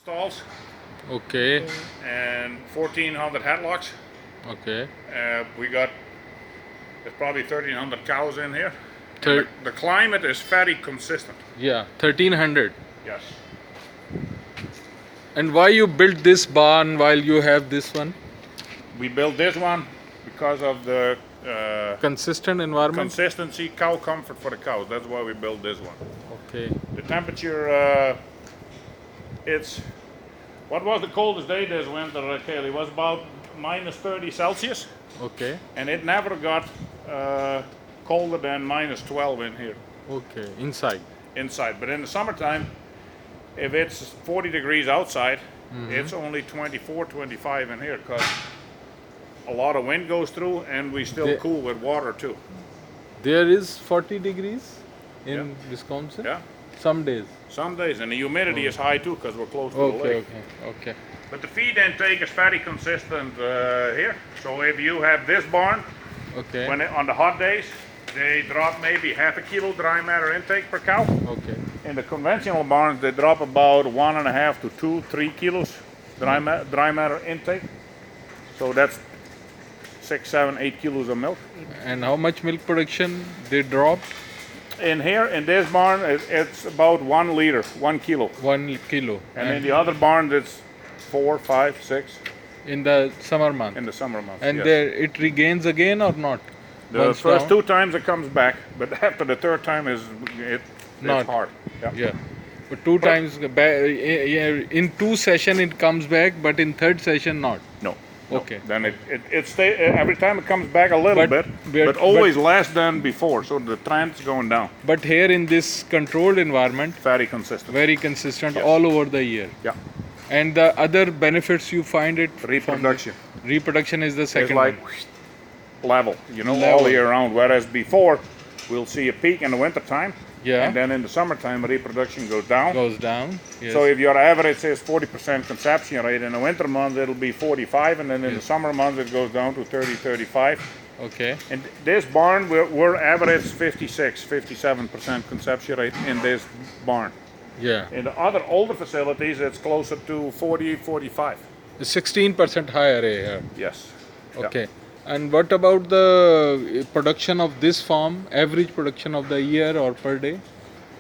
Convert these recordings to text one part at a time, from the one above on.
stalls Okay. and 1,400 headlocks. Okay. We got there's probably 1,300 cows in here. Thir- The climate is very consistent. yeah, 1300. Yes. And why you built this barn while you have this one? We built this one because of the Consistent environment? consistency, cow comfort for the cows. That's why we built this one. Okay. The temperature, it's what was the coldest day this winter, Kaylee? It was about minus 30 Celsius, Okay. and it never got colder than minus 12 in here Okay. Inside. inside. But in the summertime, if it's 40 degrees outside, it's only 24, 25 in here because a lot of wind goes through, and we still The- cool with water too. There is 40 degrees in Yeah. Wisconsin? Yeah, Some days. some days, and the humidity is high too because we're close to the Okay, lake. okay, okay. But the feed intake is very consistent here. So if you have this barn, Okay. on the hot days, they drop maybe half a kilo dry matter intake per cow. Okay. In the conventional barns, they drop about 1.5 to 2, 3 kilos dry matter intake. So that's 6, 7, 8 kilos of milk. And how much milk production they drop? In here, in this barn, it's about 1 liter, 1 kilo. 1 kilo. And in the other barns, it's 4, 5, 6 in the summer month. in the summer months. And yes. there it regains again or not? The Once first down? 2 times it comes back, but after the third time it's Not. hard. Yeah. Yeah. But two times in 2 session it comes back, but in third session not. No. Okay. Then it stay every time it comes back a little But- bit, but- always less than before. So the trend's going down. But here in this controlled environment, Very consistent. very consistent Yes. all over the year. Yeah. And the other benefits you find it from the- Reproduction reproduction is the is second like one. level, all Level. year round. Whereas before, we'll see a peak in the wintertime. Yeah. And then in the summertime, reproduction goes down. Goes down. Yes. So if your average is 40% conception rate, in the winter months it'll be 45, and then in the Yes. summer months it goes down to 30, 35. okay. In this barn, we're average 56, 57% conception rate in this barn. Yeah. In the other older facilities, it's closer to 40, 45. 16% higher here. Yes. Yeah. Okay. And what about the production of this farm? Average production of the year or per day?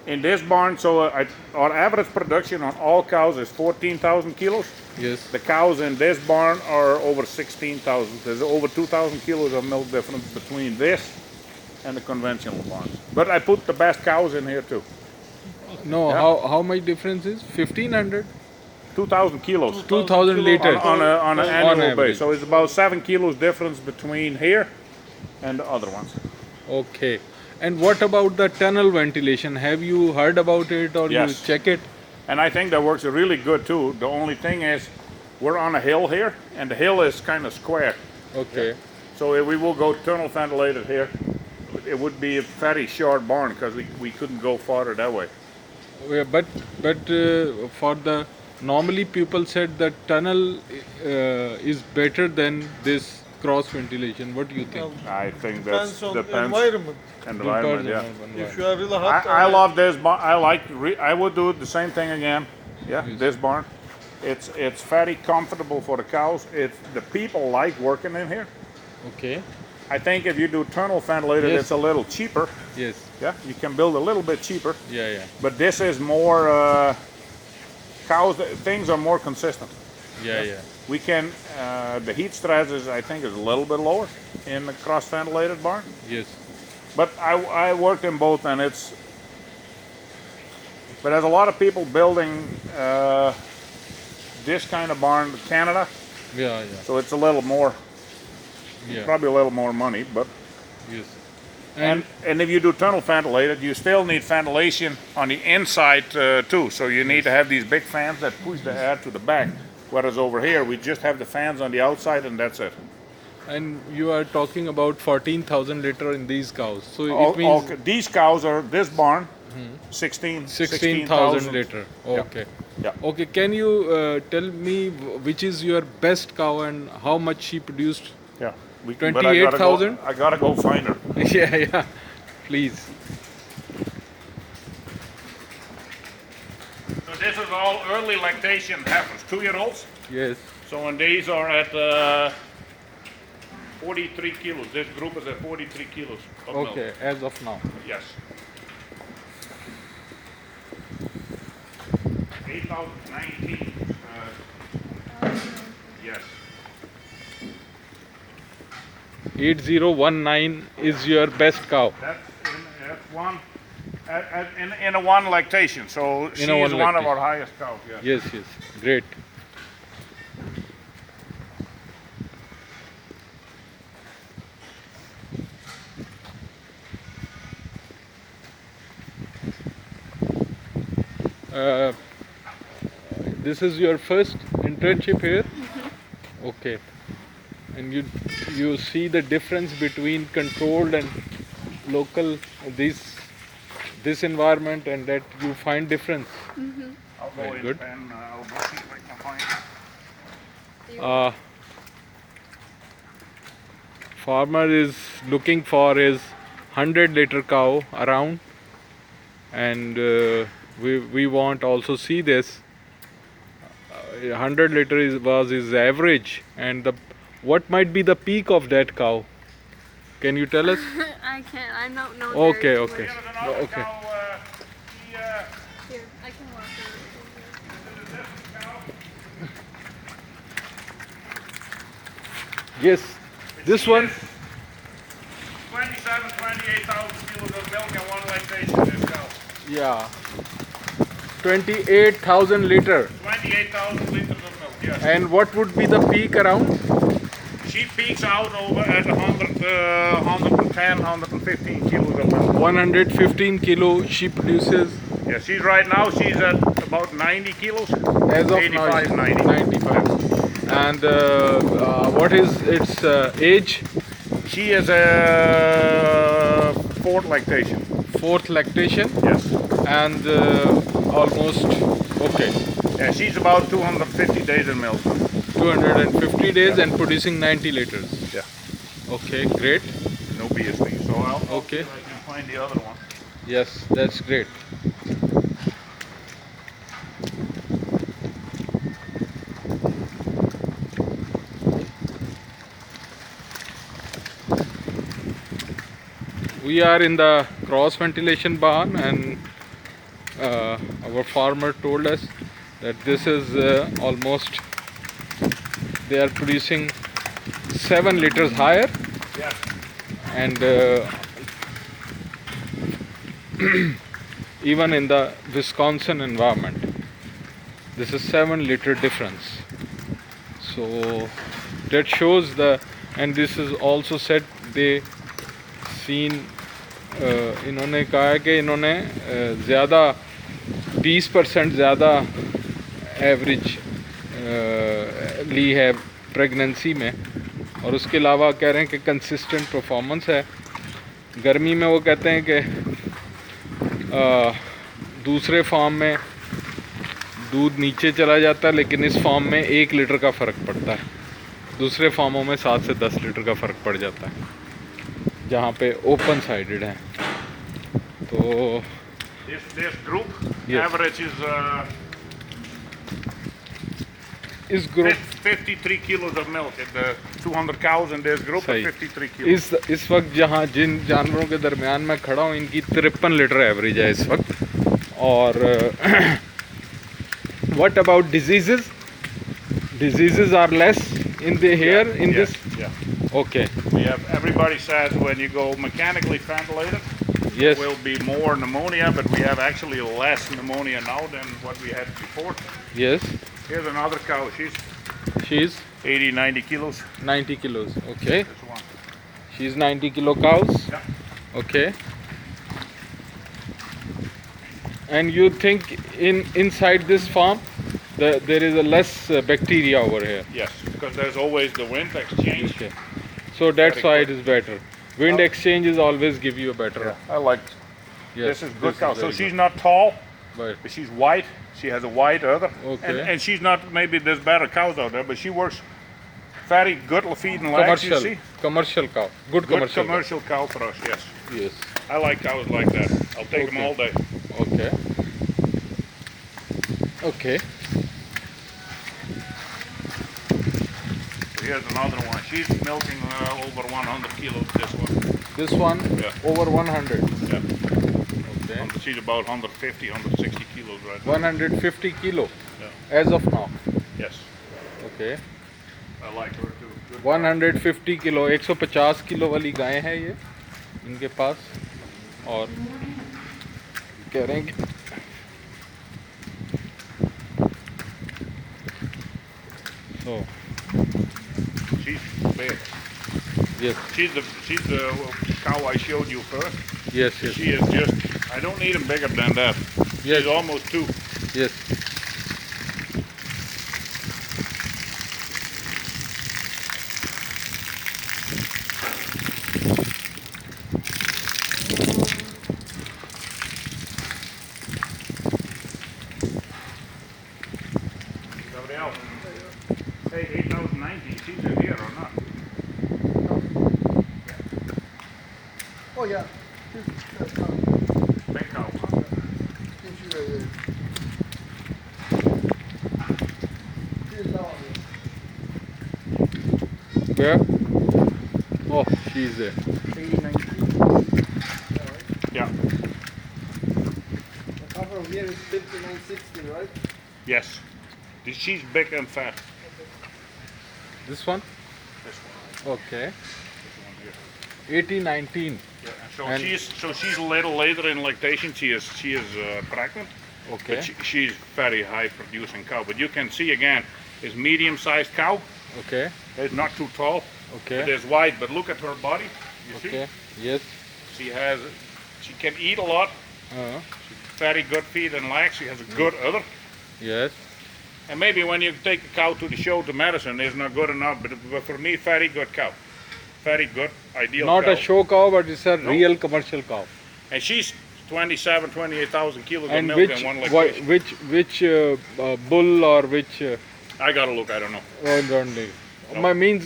In this barn, so our average production on all cows is 14,000 kilos. Yes. The cows in this barn are over 16,000. There's over 2,000 kilos of milk difference between this and the conventional barns. But I put the best cows in here too. No, Yeah. how much difference is? 1500? 2,000 kilos 2000 liters. on an On annual average. base. So it's about 7 kilos difference between here and the other ones. Okay. And what about the tunnel ventilation? Have you heard about it or Yes. you check it? And I think that works really good too. The only thing is we're on a hill here, and the hill is kind of square. Okay. So if we will go tunnel ventilated here, it would be a very short barn because we couldn't go farther that way. Yeah, but for the normally people said that tunnel is better than this cross ventilation. What do you think? I think Depends that on depends environment. environment. Yeah. If you are really hot, I love this barn. I would do the same thing again. Yeah, Yes. this barn. It's very comfortable for the cows. The people like working in here. Okay. I think if you do tunnel ventilated, Yes. it's a little cheaper. Yes. Yeah, you can build a little bit cheaper. Yeah, yeah. But this is more cows. Things are more consistent. Yeah, yeah. We can the heat stress is I think is a little bit lower in the cross ventilated barn. Yes. But I worked in both, and but there's a lot of people building this kind of barn in Canada, Yeah, yeah. so it's a little more, Yeah. probably a little more money. But Yes. and if you do tunnel ventilated, you still need ventilation on the inside too. So you need to have these big fans that push the air to the back. Whereas over here, we just have the fans on the outside, and that's it. And you are talking about 14,000 liter in these cows. So it means These cows are this barn, 16,000 liter. Okay. Yeah. Okay. Can you tell me which is your best cow and how much she produced? Yeah. But 28,000? I gotta go find her. Yeah, yeah. Please. So this is all early lactation heifers, 2-year-olds. Yes. So and these are at 43 kilos. This group is at 43 kilos of milk. Okay, as of now. Yes. 8,019. Yes. 8019 is your best cow. That's one. In a one lactation. So she a is one one of lactation. our highest cows. Yes. Yes, yes. Great. This is your first internship here? Okay. And you see the difference between controlled and local, this environment, and that you find difference. I'll go Very in good. and I'll go see if I can find it. Farmer is looking for his 100-liter cow around, and we want also see this. 100 liter was his average, and what might be the peak of that cow? Can you tell us? I can't. I don't know. Okay, their okay. Here's another Okay. cow. Here, I can walk her. This cow. Yes, this She one. is 28,000 kilos of milk in one lactation. This cow. Yeah. 28,000 liter. 28,000 liters of milk. Yes. And what would be the peak around? She peaks out over at 110, 115 kilos of milk. 115 kilo she produces. Yeah, she's right now. She's at about 90 kilos. As of 85, now, 90. 95. And what is its age? She is a fourth lactation. Fourth lactation. Yes. And almost, okay, Yeah, she's about 250 days in milk. 250 days and producing 90 liters. Yeah. Okay, great. No BSD. So I'll Okay. see if I can find the other one. Yes, that's great. We are in the cross ventilation barn, and our farmer told us that this is almost, they are producing 7 liters higher, Yes. and even in the Wisconsin environment, this is 7 liter difference. So that shows and this is also said they seen, इन्होंने कहा है कि इन्होंने ज़्यादा 20% ज़्यादा average ली है pregnancy में, और उसके अलावा कह रहे हैं कि कंसिस्टेंट परफॉर्मेंस है। गर्मी में वो कहते हैं कि दूसरे फार्म में दूध नीचे चला जाता है, लेकिन इस फार्म में 1 लीटर का फ़र्क पड़ता है। दूसरे फार्मों में 7 से 10 लीटर का फ़र्क पड़ जाता है, जहाँ पे ओपन साइडेड है। तो This group Yes. average is इस group 53 kilos of milk. The 200 cows in this group सही। are 53 kilos. इस वक्त जहाँ जिन जानवरों के दरमियान मैं खड़ा हूँ, इनकी 53 लीटर एवरेज है इस वक्त। और what about diseases? Diseases are less in the here in Yeah, this? Yeah. Okay. We have, everybody says when you go mechanically ventilated, Yes. there will be more pneumonia, but we have actually less pneumonia now than what we had before. Yes. Here's another cow. She's She's 80, 90 kilos. 90 kilos. Okay. This one. She's 90 kilo cows. Yeah. Okay. And you think inside this farm there is a less bacteria over here? Yes, because there's always the wind exchange. Okay. So that's Very why good. it is better. Wind Oh. exchanges always give you a better. I like. Yes, This is good cow. So very she's good. not tall, Right. but she's white. She has a white udder. Okay. And she's not, maybe there's better cows out there, but she works very good feeding legs, you see. Commercial cow. Good Good commercial. commercial cow for us, yes. Cow. Yes. I like cows like that. I'll take them Okay. all day. Okay. Okay. Here's another one. She's milking over 100 kilos. This one. This one Yeah. over 100. Yeah. Okay. She's about 150, 160 kilos right now. 150 kilo Yeah. as of now. Yes. Okay. I like her too. Good. 150 kilo 150 kilo वाली गाय है ये इनके पास और कह रहे हैं कि so She's big. yes She's the cow I showed you first. yes yes She is just. I don't need them bigger than that. Yes. She's almost 2. yes Somebody else. Hey, 8019. She's in here or not? Oh yeah. Big cow. where oh she's there Yeah. The cover here is 5960, right? Yes. She's big and fat. this one This one. okay This one here. 8019 Yeah. So And- she's a little later in lactation. She is pregnant. okay But she's very high producing cow. But you can see again, is medium sized cow. okay It's not too tall. okay It is wide. But look at her body. You okay yes see, she can eat a lot. Very good feet and legs. She has a good udder. yes And maybe when you take a cow to the show to medicine, it's not good enough. But for me, very good cow. Very good, ideal not cow. a show cow but it's a real commercial cow And she's 28,000 kilos of and milk which in one lactation. which bull or which I gotta look. I don't know. don't know. My means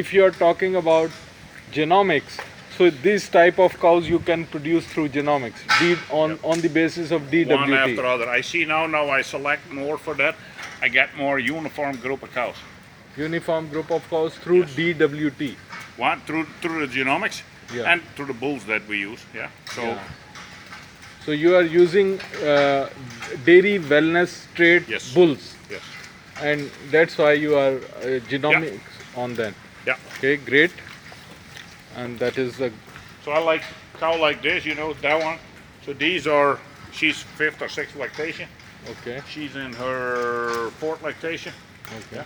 if you are talking about genomics, so this type of cows you can produce through genomics on the basis of One after DWT. other. I see now I select more for that. I get more uniform group of cows. Uniform group of cows through Yes. DWT. One through the genomics Yeah. and through the bulls that we use. Yeah. So Yeah. So you are using dairy wellness trait Yes. bulls, yes. and that's why you are genomics on that. Yeah. Okay, great. And that is the So I like cow like this. You know that one. So these are. She's 5th or 6th lactation. okay. She's in her 4th lactation. Okay.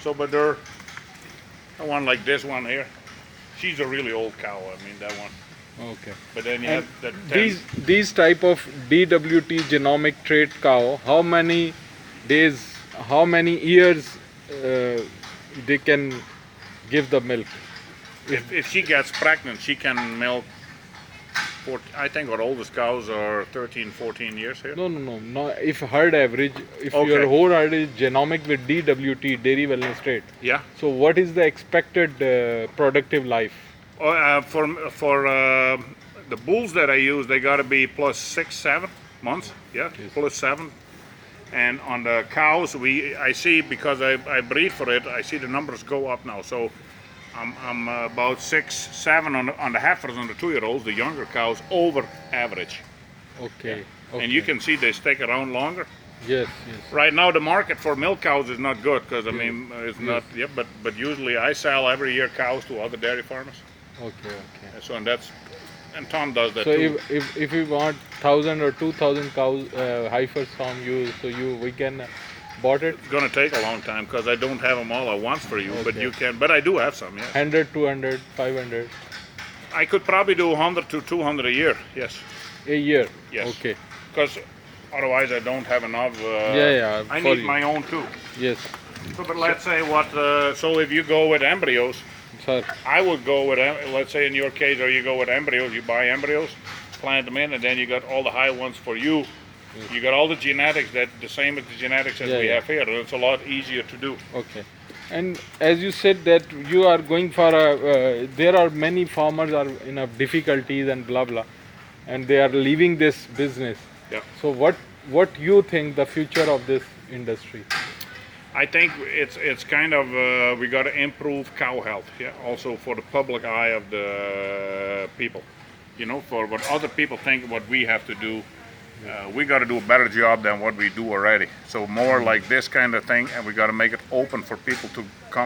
So, but they're one like this one here. She's a really old cow. I mean that one. Okay. But then you And have the 10, these type of DWT genomic trait cow, how many days, how many years they can give the milk? if she gets pregnant, she can milk. I think our oldest cows are 13, 14 years here. No. If herd average, if Okay. your whole herd is genomic with DWT, dairy wellness trait, Yeah. so what is the expected productive life? For the bulls that I use, they got to be plus 6, 7 months. Yeah, Yes. plus 7. And on the cows, I see because I breed for it. I see the numbers go up now. So I'm about 6, 7 on the heifers, on the 2-year-olds, the younger cows, over average. Okay. And you can see they stick around longer. Yes. Right now, the market for milk cows is not good because I mean it's Yes. not. Yeah, but usually I sell every year cows to other dairy farmers. Okay. And so and Tom does that So too. if you want 1,000 or 2,000 cows heifers from you, so we can bought it It's gonna take a long time because I don't have them all at once for you, but Okay. you can. But I do have some. Yes, 100, 200, 500 I could probably do 100 to 200 a year. Yes, a year. Yes. Okay. because otherwise I don't have enough. Yeah, I for need you. my own too. Yes, So, but let's say what. So if you go with embryos, sir. I would go with. Let's say in your case, or you go with embryos. You buy embryos, plant them in, and then you got all the high ones for you. You got all the genetics that the same as the genetics as Yeah, we yeah. have here. And it's a lot easier to do. Okay. And as you said that you are going for a, there are many farmers are in a difficulties and blah blah, and they are leaving this business. Yeah. So what you think the future of this industry? I think it's kind of we got to improve cow health, yeah. Also for the public eye of the people, you know, for what other people think, what we have to do. We got to do a better job than what we do already. So more like this kind of thing, and we got to make it open for people to come